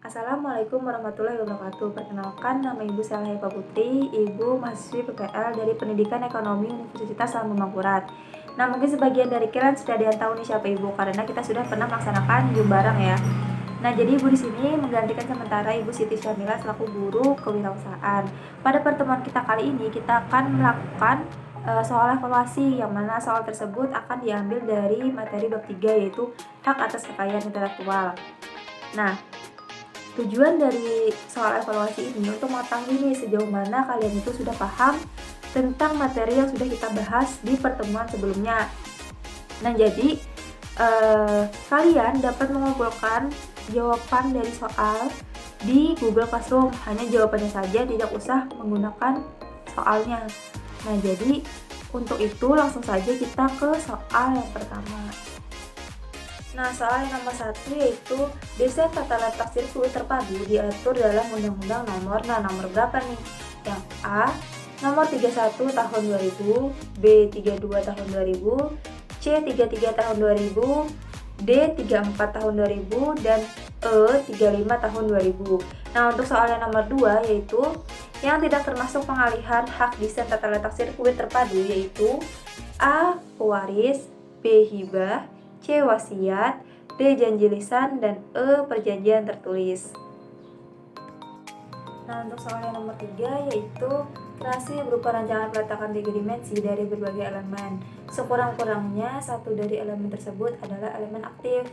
Assalamualaikum warahmatullahi wabarakatuh. Perkenalkan, nama Ibu Selha Eva Putri, Ibu mahasiswi PPL dari Pendidikan Ekonomi Universitas Lambung Mangkurat. Nah, mungkin sebagian dari kalian sudah ada yang tahu nih siapa Ibu, karena kita sudah pernah melaksanakan Zoom bareng ya. Nah, jadi Ibu di sini menggantikan sementara Ibu Siti Syamila selaku guru kewirausahaan. Pada pertemuan kita kali ini, kita akan melakukan soal evaluasi, yang mana soal tersebut akan diambil dari materi bab 3, yaitu hak atas kekayaan intelektual. Nah, tujuan dari soal evaluasi ini untuk mengetahui nih sejauh mana kalian itu sudah paham tentang materi yang sudah kita bahas di pertemuan sebelumnya. Nah, jadi kalian dapat mengumpulkan jawaban dari soal di Google Classroom. Hanya jawabannya saja, tidak usah menggunakan soalnya. Nah, jadi untuk itu langsung saja kita ke soal yang pertama. Nah, soal yang nomor 1 yaitu desain tata letak sirkuit terpadu diatur dalam Undang-Undang nomor berapa nih? Yang A, nomor 31 tahun 2000, B 32 tahun 2000, C 33 tahun 2000, D 34 tahun 2000, dan E 35 tahun 2000. Nah, untuk soal yang nomor 2 yaitu yang tidak termasuk pengalihan hak desain tata letak sirkuit terpadu yaitu A, pewaris, B, hibah, C, wasiat, D, janji lisan, dan E, perjanjian tertulis. Nah, untuk soal yang nomor 3 yaitu kreasi berupa rancangan peletakan 3 dimensi dari berbagai elemen. Sekurang-kurangnya satu dari elemen tersebut adalah elemen aktif,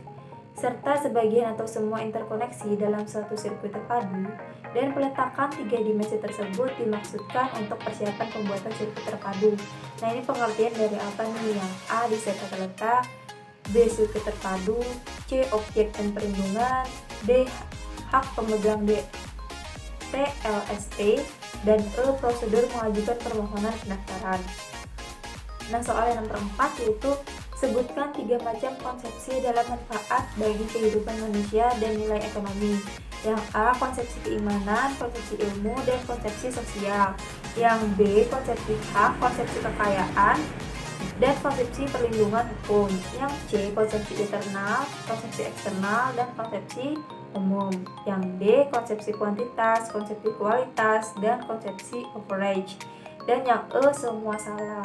serta sebagian atau semua interkoneksi dalam suatu sirkuit terpadu, dan peletakan 3 dimensi tersebut dimaksudkan untuk persiapan pembuatan sirkuit terpadu. Nah, ini pengertian dari apa nih? Yang A, desain tata letak, B, sirkuit terpadu, C, objek dan perlindungan, D, hak pemegang TLST, dan E, prosedur mengajukan permohonan pendaftaran. Nah, soal yang nomor 4 yaitu sebutkan 3 macam konsepsi dalam manfaat bagi kehidupan manusia dan nilai ekonomi. Yang A, konsepsi keimanan, konsepsi ilmu, dan konsepsi sosial. Yang B, konsepsi hak, konsepsi kekayaan, dan konsepsi perlindungan hukum. Yang C, konsepsi internal, konsepsi eksternal, dan konsepsi umum. Yang D, konsepsi kuantitas, konsepsi kualitas, dan konsepsi average. Dan yang E, semua salah.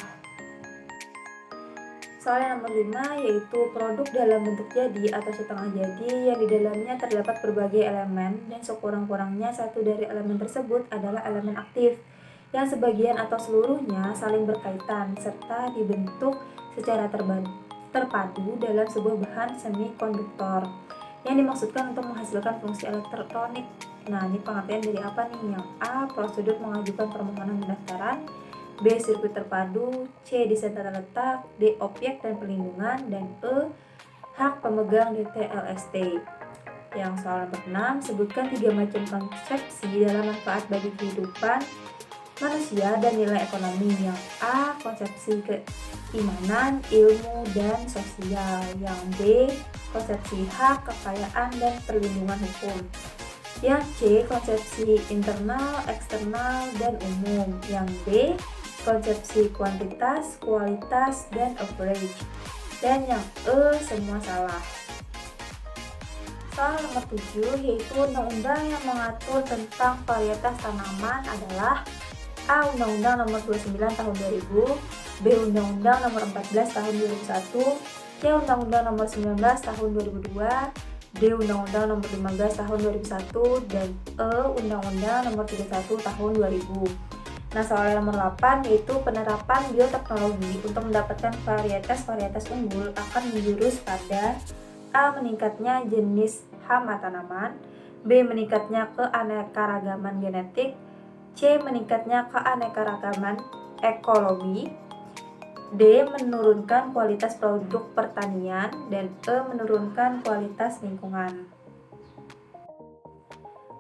Soal yang nomor 5 yaitu produk dalam bentuk jadi atau setengah jadi yang di dalamnya terdapat berbagai elemen dan sekurang-kurangnya satu dari elemen tersebut adalah elemen aktif yang sebagian atau seluruhnya saling berkaitan serta dibentuk secara terpadu dalam sebuah bahan semikonduktor yang dimaksudkan untuk menghasilkan fungsi elektronik. Nah, ini pengertian dari apa nih? Yang A, prosedur mengajukan permohonan pendaftaran, B, sirkuit terpadu, C, desain tata letak, D, objek dan perlindungan, dan E, hak pemegang TLST. Yang soal nomor 6, sebutkan 3 macam konsepsi dalam manfaat bagi kehidupan manusia dan nilai ekonomi. Yang A, konsepsi keimanan, ilmu, dan sosial. Yang B, konsepsi hak, kekayaan, dan perlindungan hukum. Yang C, konsepsi internal, eksternal, dan umum. Yang D, konsepsi kuantitas, kualitas, dan average. Dan yang E, semua salah. Soal nomor 7 yaitu undang-undang yang mengatur tentang varietas tanaman adalah A, Undang-Undang nomor 29 tahun 2000, B, Undang-Undang nomor 14 tahun 2001, C, Undang-Undang nomor 19 tahun 2002, D, Undang-Undang nomor 15 tahun 2001, dan E, Undang-Undang nomor 31 tahun 2000. Nah, soal nomor 8 yaitu penerapan bioteknologi untuk mendapatkan varietas-varietas unggul akan menjurus pada A, meningkatnya jenis hama tanaman, B, meningkatnya keanekaragaman genetik, C, meningkatnya keanekaragaman ekologi, D, menurunkan kualitas produk pertanian, dan E, menurunkan kualitas lingkungan.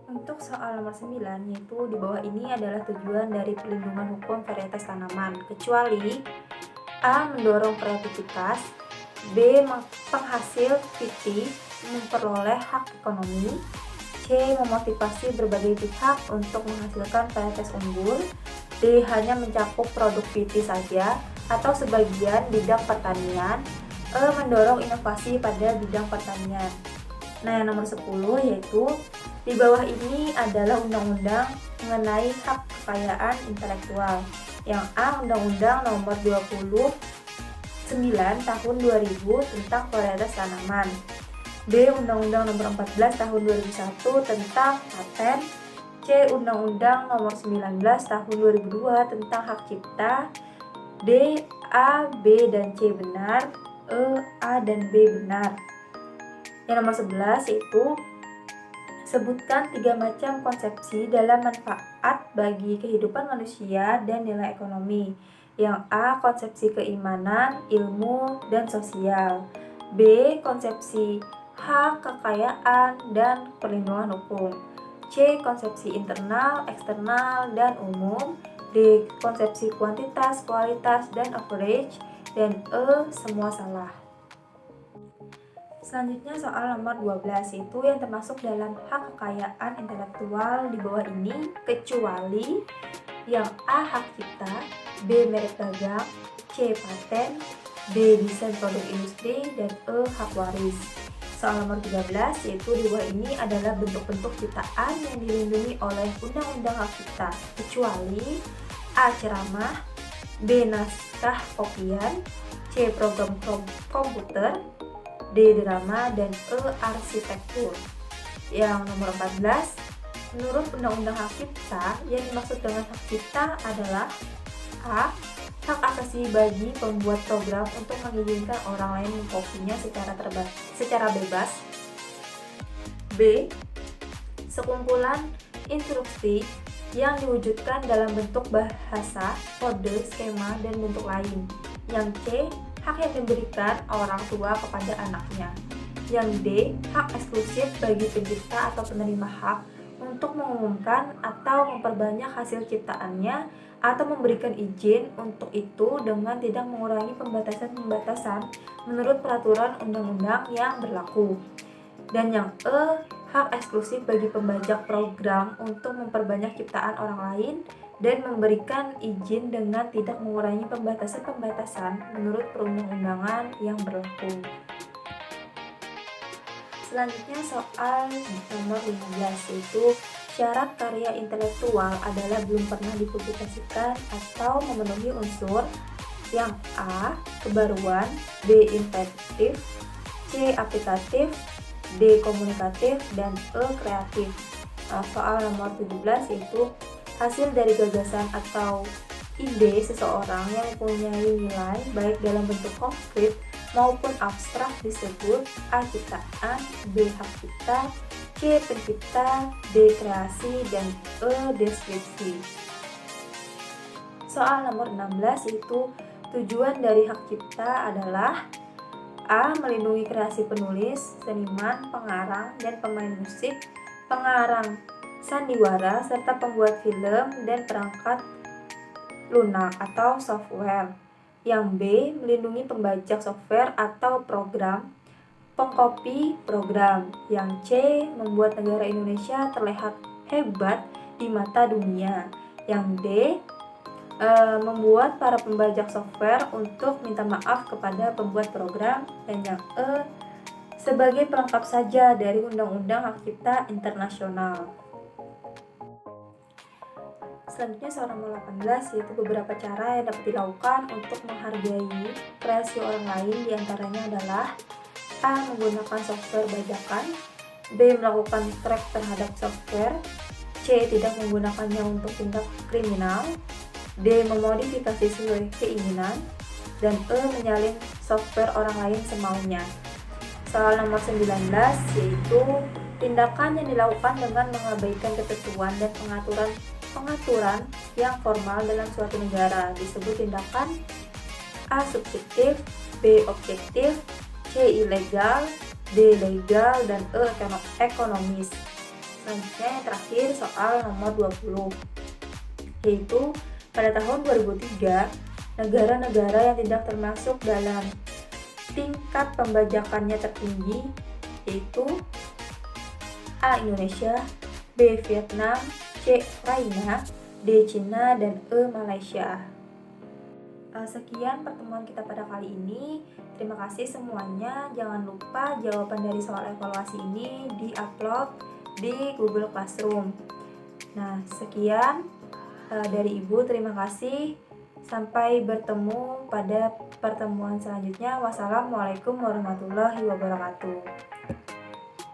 Untuk soal nomor 9 yaitu di bawah ini adalah tujuan dari perlindungan hukum varietas tanaman, kecuali A, mendorong kreativitas, B, penghasil fiktif memperoleh hak ekonomi, C, memotivasi berbagai pihak untuk menghasilkan varietas unggul, D, hanya mencakup produk fiktif saja atau sebagian bidang pertanian, E, mendorong inovasi pada bidang pertanian. Nah, yang nomor 10 yaitu Di bawah ini adalah undang-undang mengenai hak kekayaan intelektual. Yang A, Undang-Undang Nomor 29 Tahun 2000 tentang varietas tanaman. B, Undang-Undang Nomor 14 Tahun 2001 tentang paten. C, Undang-Undang Nomor 19 Tahun 2002 tentang hak cipta. D, A, B, dan C benar. E, A, dan B benar. Yang nomor 11 yaitu sebutkan 3 macam konsepsi dalam manfaat bagi kehidupan manusia dan nilai ekonomi. Yang A, konsepsi keimanan, ilmu, dan sosial. B, konsepsi hak, kekayaan, dan perlindungan hukum. C, konsepsi internal, eksternal, dan umum. D, konsepsi kuantitas, kualitas, dan average. Dan E, semua salah. Selanjutnya soal nomor 12 itu yang termasuk dalam hak kekayaan intelektual di bawah ini kecuali yang A, hak cipta, B, merek dagang, C, paten, D, desain produk industri, dan E, hak waris. Soal nomor 13 yaitu di bawah ini adalah bentuk-bentuk ciptaan yang dilindungi oleh Undang-Undang Hak Cipta kecuali A, ceramah, B, naskah kopian, C, program komputer, D, drama, dan E, arsitektur. Yang nomor 14, menurut Undang-Undang Hak Cipta, yang dimaksud dengan hak cipta adalah A, hak asasi bagi pembuat program untuk mengizinkan orang lain mengkopinya secara bebas. B, sekumpulan instruksi yang diwujudkan dalam bentuk bahasa, kode, skema, dan bentuk lain. Yang C, hak yang diberikan orang tua kepada anaknya. Yang D, hak eksklusif bagi pencipta atau penerima hak untuk mengumumkan atau memperbanyak hasil ciptaannya atau memberikan izin untuk itu dengan tidak mengurangi pembatasan-pembatasan menurut peraturan undang-undang yang berlaku. Dan yang E, hak eksklusif bagi pembajak program untuk memperbanyak ciptaan orang lain dan memberikan izin dengan tidak mengurangi pembatasan-pembatasan menurut perundang-undangan yang berlaku. Selanjutnya soal nomor 15 yaitu syarat karya intelektual adalah belum pernah dipublikasikan atau memenuhi unsur yang A, kebaruan, B, inventif, C, aplikatif, D, komunikatif, dan E, kreatif. Soal nomor 17 yaitu hasil dari gagasan atau ide seseorang yang mempunyai nilai baik dalam bentuk konkret maupun abstrak disebut A, ciptaan, B, hak cipta, C, pencipta, D, kreasi, dan E, deskripsi. Soal nomor 16 yaitu tujuan dari hak cipta adalah A, melindungi kreasi penulis, seniman, pengarang, dan pemain musik, pengarang sandiwara, serta pembuat film dan perangkat lunak atau software. Yang B, melindungi pembajak software atau program, pengkopi program. Yang C, membuat negara Indonesia terlihat hebat di mata dunia. Yang D, membuat para pembajak software untuk minta maaf kepada pembuat program. Dan yang E, sebagai pelengkap saja dari Undang-Undang Hak Cipta Internasional. Selanjutnya soal nomor 18 yaitu beberapa cara yang dapat dilakukan untuk menghargai kreasi orang lain, diantaranya adalah A, menggunakan software bajakan, B, melakukan track terhadap software, C, tidak menggunakannya untuk tindak kriminal, D, memodifikasi sesuai keinginan, dan E, menyalin software orang lain semaunya. Soal nomor 19 yaitu tindakan yang dilakukan dengan mengabaikan ketentuan dan pengaturan yang formal dalam suatu negara disebut tindakan A, subjektif, B, objektif, C, ilegal, D, legal, dan E, ekonomis. Selanjutnya yang terakhir soal nomor 20 yaitu pada tahun 2003 negara-negara yang tidak termasuk dalam tingkat pembajakannya tertinggi yaitu A, Indonesia, B, Vietnam, C, Ukraina, D, Cina, dan E, Malaysia. Sekian pertemuan kita pada kali ini. Terima kasih semuanya. Jangan lupa jawaban dari soal evaluasi ini di-upload di Google Classroom. Nah, sekian dari Ibu, terima kasih. Sampai bertemu pada pertemuan selanjutnya. Wassalamualaikum warahmatullahi wabarakatuh.